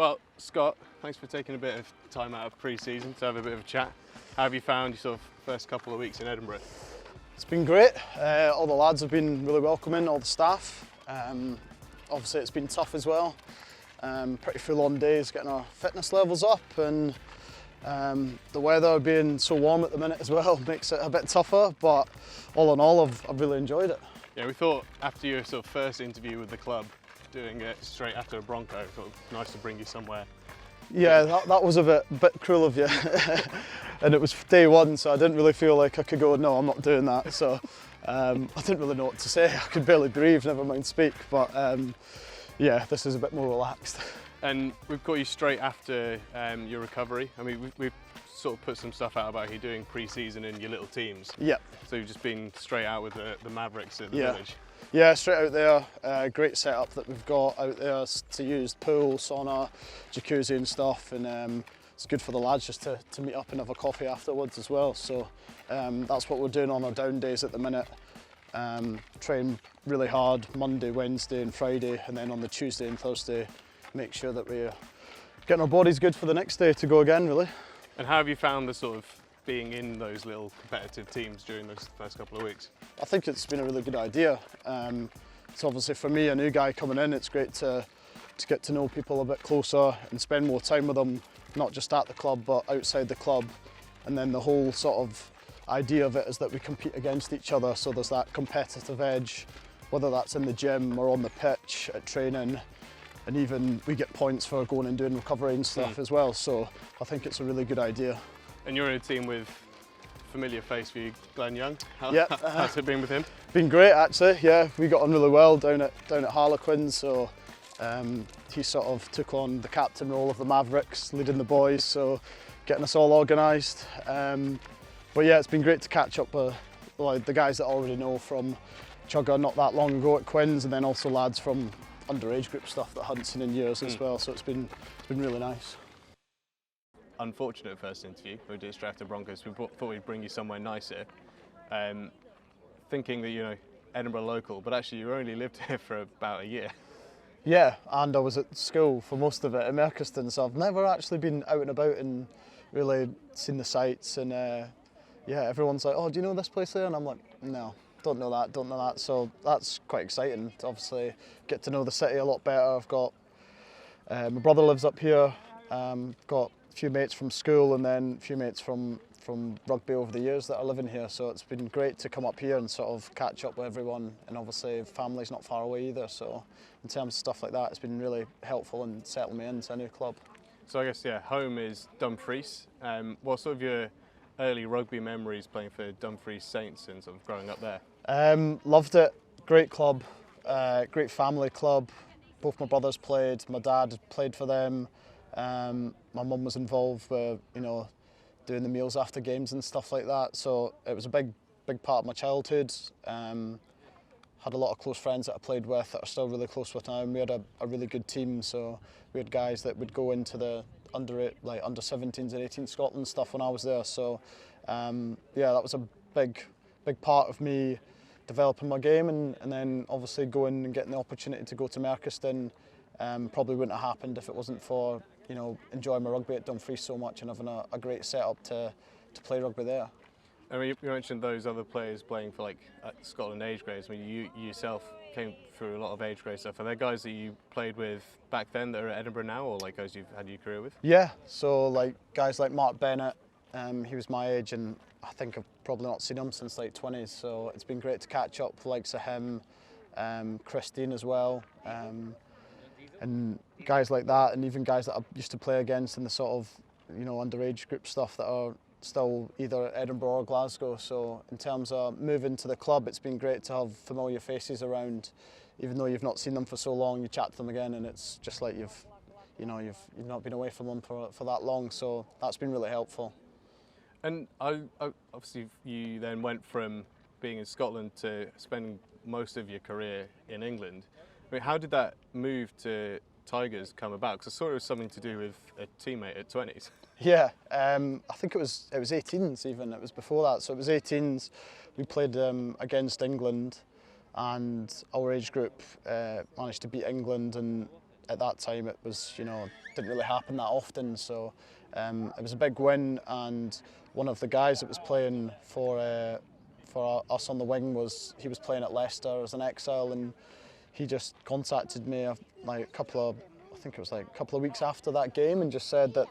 Well, Scott, thanks for taking a bit of time out of pre-season to have a bit of a chat. How have you found your sort of first couple of weeks in Edinburgh? It's been great. All the lads have been really welcoming, all the staff. Obviously it's been tough as well. Pretty full-on days getting our fitness levels up, and the weather being so warm at the minute as well makes it a bit tougher, but all in all I've really enjoyed it. Yeah, we thought after your sort of first interview with the club, doing it straight after a Bronco, thought it was nice to bring you somewhere. Yeah, that was a bit cruel of you. And it was day one, so I didn't really feel like I could go, no, I'm not doing that. So I didn't really know what to say. I could barely breathe, never mind speak. But yeah, this is a bit more relaxed. And we've got you straight after your recovery. I mean, we've sort of put some stuff out about you doing pre-season in your little teams. Yeah. So you've just been straight out with the Mavericks at the village. Yeah, straight out there. Great setup that we've got out there to use: pool, sauna, jacuzzi and stuff, and it's good for the lads just to meet up and have a coffee afterwards as well. So that's what we're doing on our down days at the minute. Train really hard Monday, Wednesday and Friday, and then on the Tuesday and Thursday make sure that we're getting our bodies good for the next day to go again, really. And how have you found the sort of being in those little competitive teams during those first couple of weeks? I think it's been a really good idea. It's obviously, for me, a new guy coming in, it's great to get to know people a bit closer and spend more time with them, not just at the club but outside the club. And then the whole sort of idea of it is that we compete against each other, so there's that competitive edge, whether that's in the gym or on the pitch at training, and even we get points for going and doing recovery and stuff as well. So I think it's a really good idea. And you're in a team with familiar face for you, Glenn Young. How's it been with him? Been great, actually. Yeah, we got on really well down at Harlequins. So he sort of took on the captain role of the Mavericks, leading the boys, so getting us all organised. But yeah, it's been great to catch up with like the guys that I already know from Chugger not that long ago at Quins, and then also lads from underage group stuff that I hadn't seen in years as well. So it's been really nice. Unfortunate first interview. We did it straight after Broncos. We thought we'd bring you somewhere nicer, thinking that, you know, Edinburgh local, but actually you only lived here for about a year. Yeah, and I was at school for most of it in Merchiston, so I've never actually been out and about and really seen the sights. And yeah, everyone's like, oh, do you know this place there? And I'm like, no, don't know that. So that's quite exciting to obviously get to know the city a lot better. I've got my brother lives up here, got a few mates from school, and then a few mates from rugby over the years that are living here, so it's been great to come up here and sort of catch up with everyone, and obviously family's not far away either, so in terms of stuff like that it's been really helpful in settling me into a new club. So I guess, yeah, home is Dumfries. What sort of your early rugby memories playing for Dumfries Saints and sort of growing up there? Loved it, great club, great family club. Both my brothers played, my dad played for them. My mum was involved with, you know, doing the meals after games and stuff like that. So it was a big part of my childhood. Had a lot of close friends that I played with that are still really close with now. And we had a really good team. So we had guys that would go into the under 17s and 18 Scotland stuff when I was there. So yeah, that was a big part of me developing my game, and then obviously going and getting the opportunity to go to Merchiston. Probably wouldn't have happened if it wasn't for, you know, enjoying my rugby at Dumfries so much and having a great setup to play rugby there. I mean, you mentioned those other players playing for like Scotland age grades. I mean, you yourself came through a lot of age grade stuff. Are there guys that you played with back then that are at Edinburgh now, or like guys you've had your career with? Yeah, so like guys like Mark Bennett, he was my age, and I think I've probably not seen him since late 20s. So it's been great to catch up with the likes of him, Christine as well. And guys like that, and even guys that I used to play against in the sort of, you know, underage group stuff that are still either at Edinburgh or Glasgow. So in terms of moving to the club, it's been great to have familiar faces around. Even though you've not seen them for so long, you chat to them again, and it's just like you've not been away from them for that long. So that's been really helpful. And obviously you then went from being in Scotland to spending most of your career in England. I mean, how did that move to Tigers come about? Because I saw it was something to do with a teammate at 20s. Yeah, I think it was 18s even. It was before that. So it was 18s. We played against England, and our age group managed to beat England, and at that time it was, didn't really happen that often. So it was a big win, and one of the guys that was playing for us on the wing he was playing at Leicester as an exile, and he just contacted me like I think it was like a couple of weeks after that game, and just said that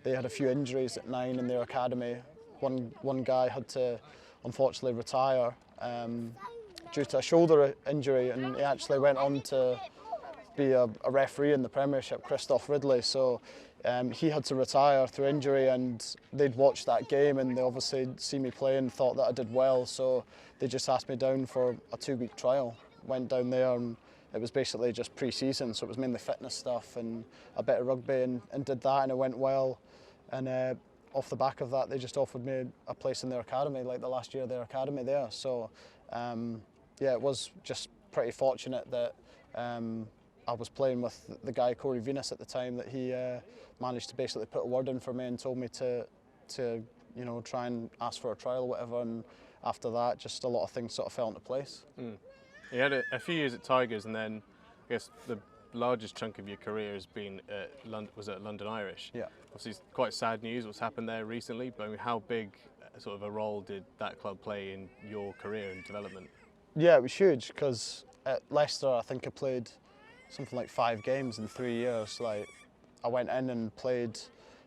they had a few injuries at 9 in their academy. One guy had to unfortunately retire due to a shoulder injury, and he actually went on to be a referee in the Premiership, Christoph Ridley. So he had to retire through injury, and they'd watched that game, and they obviously see me play and thought that I did well. So they just asked me down for a 2-week trial. Went down there, and it was basically just pre-season, so it was mainly fitness stuff and a bit of rugby, and did that, and it went well. And off the back of that, they just offered me a place in their academy, like the last year of their academy there. So yeah, it was just pretty fortunate that I was playing with the guy Corey Venus at the time, that he managed to basically put a word in for me and told me to try and ask for a trial or whatever. And after that, just a lot of things sort of fell into place. You had a few years at Tigers, and then I guess the largest chunk of your career has been at London Irish. Yeah. Obviously, it's quite sad news what's happened there recently, but I mean, how big sort of a role did that club play in your career and development? Yeah, it was huge, because at Leicester I think I played something like 5 games in 3 years. Like, I went in and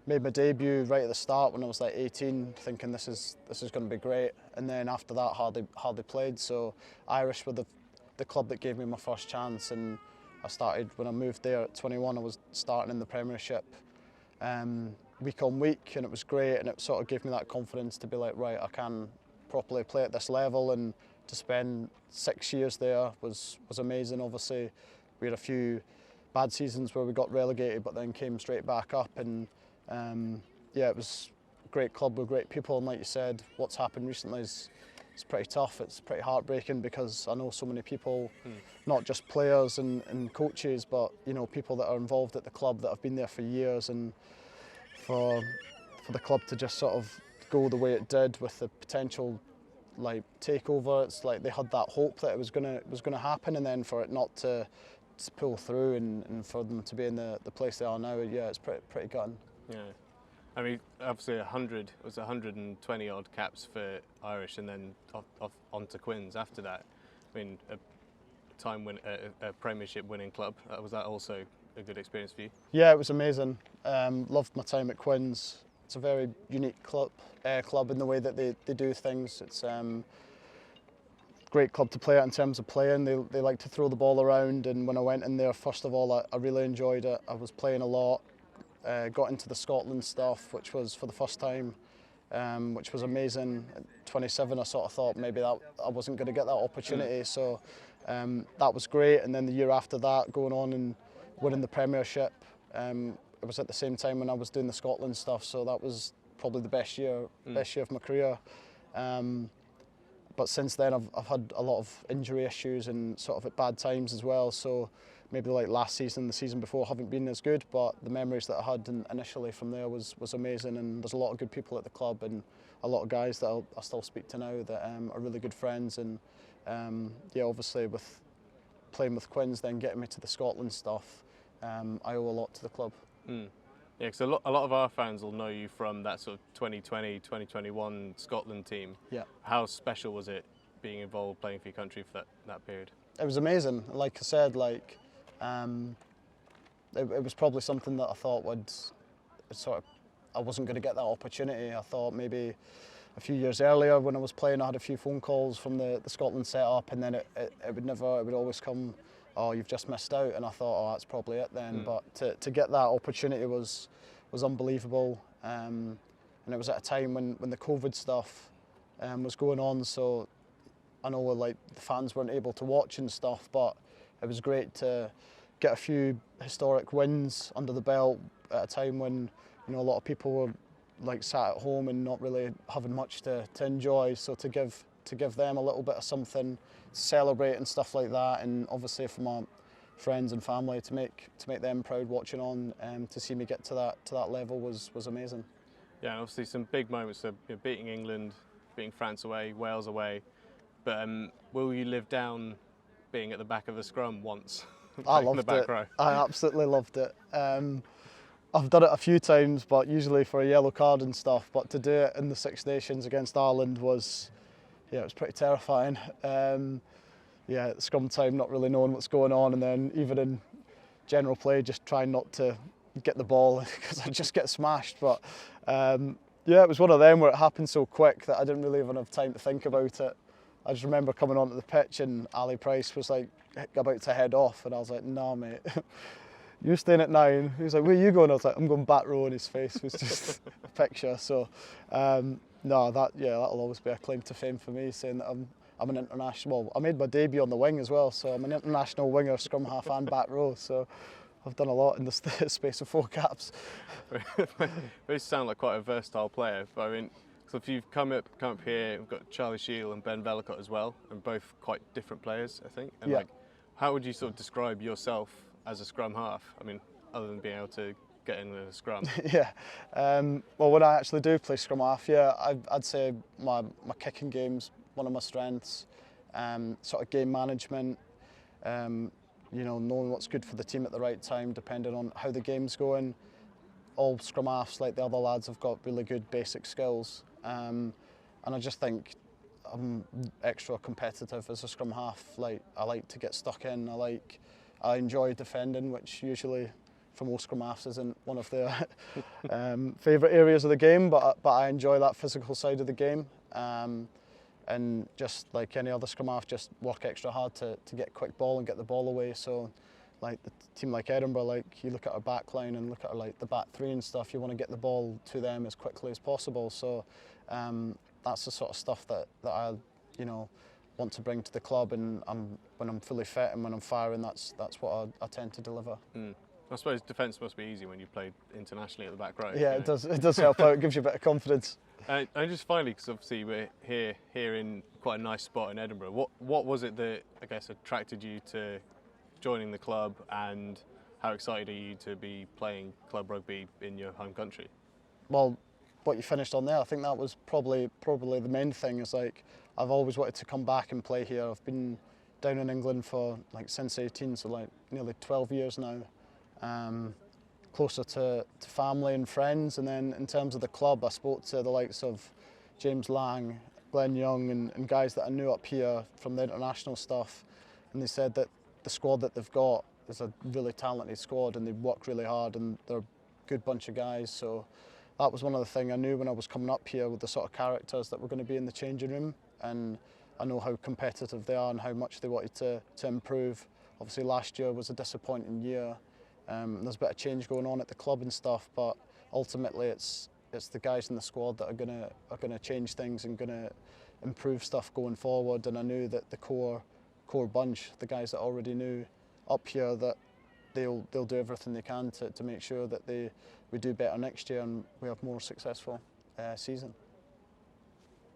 made my debut right at the start when I was like 18, thinking this is going to be great, and then after that hardly played. So Irish were the club that gave me my first chance, and I started when I moved there at 21. I was starting in the Premiership week on week, and it was great, and it sort of gave me that confidence to be like, right, I can properly play at this level. And to spend 6 years there was amazing. Obviously, we had a few bad seasons where we got relegated, but then came straight back up, and yeah, it was a great club with great people. And like you said, what's happened recently is pretty tough. It's pretty heartbreaking, because I know so many people, not just players and coaches, but people that are involved at the club that have been there for years, and for the club to just sort of go the way it did with the potential like takeover. It's like they had that hope that it was gonna happen, and then for it not to pull through, and for them to be in the place they are now, yeah, it's pretty gutting. Yeah, I mean, obviously 120 odd caps for Irish, and then off onto Quins after that. I mean, a Premiership winning club. Was that also a good experience for you? Yeah, it was amazing. Loved my time at Quins. It's a very unique club in the way that they do things. It's great club to play at in terms of playing. They like to throw the ball around, and when I went in there, first of all, I really enjoyed it. I was playing a lot. Got into the Scotland stuff, which was for the first time, which was amazing. At 27, I sort of thought maybe that I wasn't going to get that opportunity, so that was great. And then the year after that, going on and winning the Premiership, it was at the same time when I was doing the Scotland stuff, so that was probably the best year of my career. But since then, I've had a lot of injury issues and sort of at bad times as well. So maybe like last season, the season before haven't been as good, but the memories that I had initially from there was amazing. And there's a lot of good people at the club, and a lot of guys that I still speak to now that are really good friends. And yeah, obviously with playing with Quins, then getting me to the Scotland stuff, I owe a lot to the club. Yeah, because a lot of our fans will know you from that sort of 2020, 2021 Scotland team. Yeah. How special was it being involved playing for your country for that period? It was amazing. Like I said, like it was probably something that I thought I wasn't going to get that opportunity. I thought maybe a few years earlier when I was playing, I had a few phone calls from the Scotland setup, and then it would always come, oh, you've just missed out, and I thought, oh, that's probably it then. But to get that opportunity was unbelievable, and it was at a time when the COVID stuff was going on, so I know like the fans weren't able to watch and stuff, but it was great to get a few historic wins under the belt at a time when a lot of people were like sat at home and not really having much to enjoy. So to give them a little bit of something to celebrate and stuff like that, and obviously for my friends and family to make them proud watching on, to see me get to that level was amazing. Yeah, and obviously some big moments of beating England, beating France away, Wales away. But will you live down being at the back of the scrum once? I in the loved back it. row. I absolutely loved it. I've done it a few times, but usually for a yellow card and stuff. But to do it in the Six Nations against Ireland was, yeah, it was pretty terrifying. Yeah, at scrum time, not really knowing what's going on, and then even in general play, just trying not to get the ball because I just get smashed. But yeah, it was one of them where it happened so quick that I didn't really even have time to think about it. I just remember coming onto the pitch and Ali Price was like about to head off, and I was like, "Nah, mate, you're staying at 9." He was like, "Where are you going?" I was like, "I'm going back row," and his face was just a picture. So no, that'll always be a claim to fame for me, saying that I'm an international. Well, I made my debut on the wing as well, so I'm an international winger, scrum half, and back row. So I've done a lot in the space of 4 caps. You sound like quite a versatile player. But I mean, so if you've come up here, we've got Charlie Shield and Ben Vellacott as well, and both quite different players, I think. And Yeah. like, how would you sort of describe yourself as a scrum half? I mean, other than being able to get in a scrum. Yeah. Well, when I actually do play scrum half, yeah, I'd say my kicking game's one of my strengths. Sort of game management. You know, knowing what's good for the team at the right time, depending on how the game's going. All scrum halves, like the other lads, have got really good basic skills. And I just think I'm extra competitive as a scrum half. Like, I like to get stuck in. I enjoy defending, which usually for most scrum halves isn't one of their favourite areas of the game, but I enjoy that physical side of the game. And just like any other scrum half, just work extra hard to get quick ball and get the ball away. So like the team like Edinburgh, like you look at our back line and look at our, like the back 3 and stuff, you want to get the ball to them as quickly as possible. So that's the sort of stuff that I, you know, want to bring to the club, and when I'm fully fit and when I'm firing, that's what I tend to deliver. I suppose defence must be easy when you played internationally at the back row. Yeah, it does help out. It gives you a bit of confidence. And just finally, because obviously we're here in quite a nice spot in Edinburgh. What was it that I guess attracted you to joining the club, and how excited are you to be playing club rugby in your home country? Well, what you finished on there, I think that was probably the main thing. Is like I've always wanted to come back and play here. I've been down in England for like since 18, so like nearly 12 years now. Closer to family and friends, and then in terms of the club, I spoke to the likes of James Lang, Glenn Young, and guys that I knew up here from the international stuff, and they said that the squad that they've got is a really talented squad, and they work really hard, and they're a good bunch of guys. So that was one of the things I knew when I was coming up here, with the sort of characters that were going to be in the changing room, and I know how competitive they are and how much they wanted to improve. Obviously last year was a disappointing year. There's a bit of change going on at the club and stuff, but ultimately it's the guys in the squad that are gonna change things and gonna improve stuff going forward. And I knew that the core bunch, the guys that I already knew up here, that they'll do everything they can to make sure that we do better next year and we have more successful season.